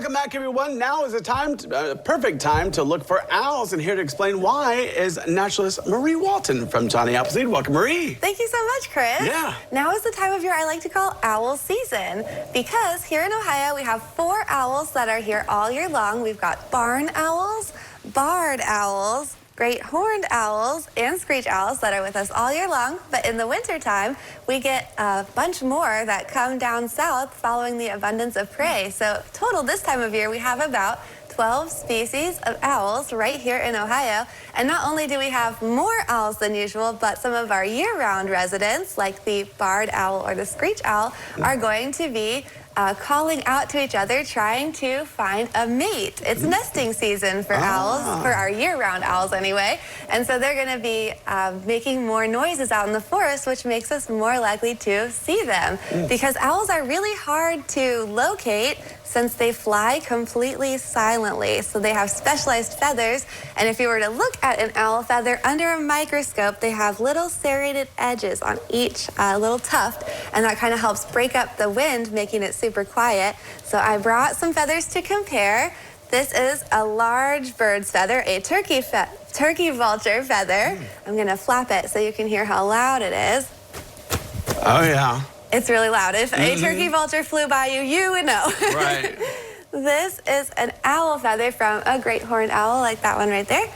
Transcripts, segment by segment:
welcome back, everyone. Now is a perfect time to look for owls, and here to explain why is naturalist Marie Walton from Johnny Appleseed. Welcome, Marie. Thank you so much, Chris. Yeah. Now is the time of year I like to call owl season, because here in Ohio we have 4 owls that are here all year long. We've got barn owls, barred owls, great horned owls, and screech owls that are with us all year long. But in the wintertime, we get a bunch more that come down south following the abundance of prey. So total this time of year, we have about 12 species of owls right here in Ohio. And not only do we have more owls than usual, but some of our year-round residents, like the barred owl or the screech owl, are going to be calling out to each other, trying to find a mate. It's nesting season for owls, for our year-round owls anyway. And so they're going to be making more noises out in the forest, which makes us more likely to see them. Because owls are really hard to locate since they fly completely silently. So they have specialized feathers, and if you were to look at an owl feather under a microscope, they have little serrated edges on each little tuft, and that kind of helps break up the wind, making it super quiet. So I brought some feathers to compare. This is a large bird's feather, a turkey vulture feather. I'm gonna flap it so you can hear how loud it is. Oh, yeah. It's really loud. If a turkey vulture flew by you, you would know. Right. This is an owl feather from a great horned owl, like that one right there.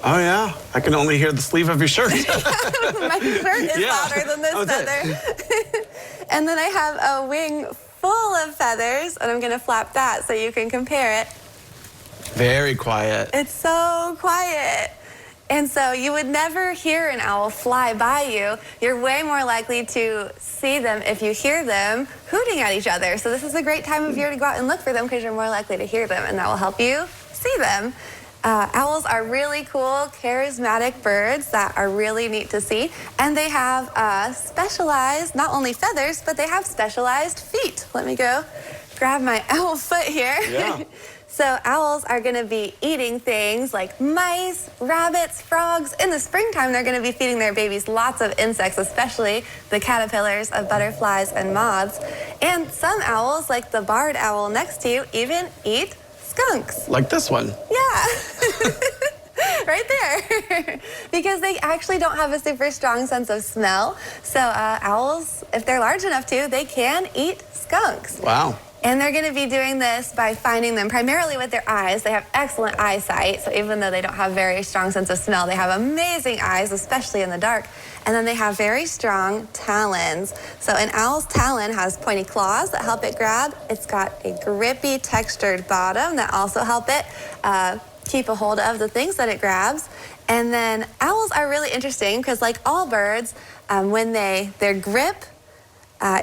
Oh, yeah. I can only hear the sleeve of your shirt. My shirt is louder than this feather. And then I have a wing full of feathers, and I'm going to flap that so you can compare it. Very quiet. It's so quiet. And so you would never hear an owl fly by you. You're way more likely to see them if you hear them hooting at each other. So this is a great time of year to go out and look for them, because you're more likely to hear them, and that will help you see them. Owls are really cool, charismatic birds that are really neat to see. And they have specialized, not only feathers, but they have specialized feet. Let me go grab my owl foot here. Yeah. So owls are going to be eating things like mice, rabbits, frogs. In the springtime, they're going to be feeding their babies lots of insects, especially the caterpillars of butterflies and moths. And some owls, like the barred owl next to you, even eat skunks. Like this one. Yeah. Right there. Because they actually don't have a super strong sense of smell. So owls, if they're large enough to, they can eat skunks. Wow. And they're going to be doing this by finding them primarily with their eyes. They have excellent eyesight, so even though they don't have very strong sense of smell, they have amazing eyes, especially in the dark. And then they have very strong talons. So an owl's talon has pointy claws that help it grab. It's got a grippy, textured bottom that also help it keep a hold of the things that it grabs. And then owls are really interesting because, like all birds, when their grip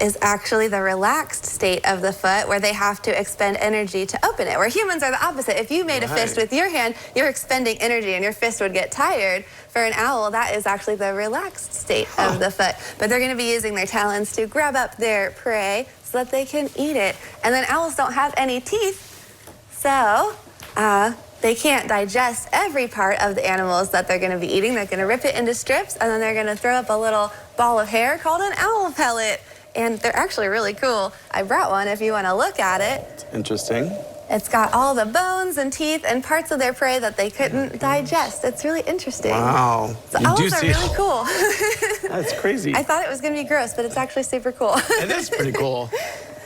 is actually the relaxed state of the foot, where they have to expend energy to open it, where humans are the opposite. If you made a fist with your hand, you're expending energy and your fist would get tired. For an owl, that is actually the relaxed state of the foot. But they're going to be using their talons to grab up their prey so that they can eat it. And then owls don't have any teeth, so they can't digest every part of the animals that they're going to be eating. They're going to rip it into strips, and then they're going to throw up a little ball of hair called an owl pellet. And they're actually really cool. I brought one if you want to look at it. Interesting. It's got all the bones and teeth and parts of their prey that they couldn't digest. It's really interesting. Wow. So owls are really cool. That's crazy. I thought it was going to be gross, but it's actually super cool. It is pretty cool.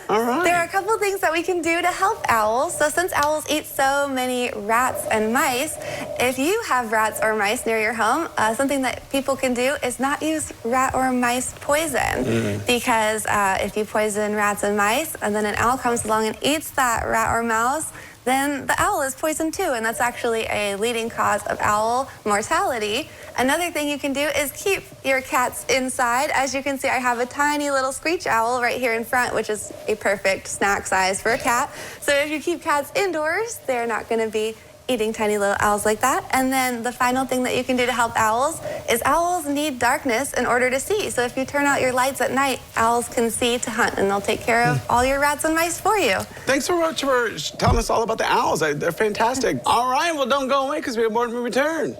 All right. There are a couple things that we can do to help owls. So since owls eat so many rats and mice, if you have rats or mice near your home, something that people can do is not use rat or mice poison. Because if you poison rats and mice, and then an owl comes along and eats that rat or mouse, then the owl is poisoned too, and that's actually a leading cause of owl mortality. Another thing you can do is keep your cats inside. As you can see, I have a tiny little screech owl right here in front, which is a perfect snack size for a cat. So if you keep cats indoors, they're not going to be eating tiny little owls like that. And then the final thing that you can do to help owls is owls need darkness in order to see. So if you turn out your lights at night, owls can see to hunt, and they'll take care of all your rats and mice for you. Thanks so much for telling us all about the owls. They're fantastic. All right, well, don't go away because we have more when we return.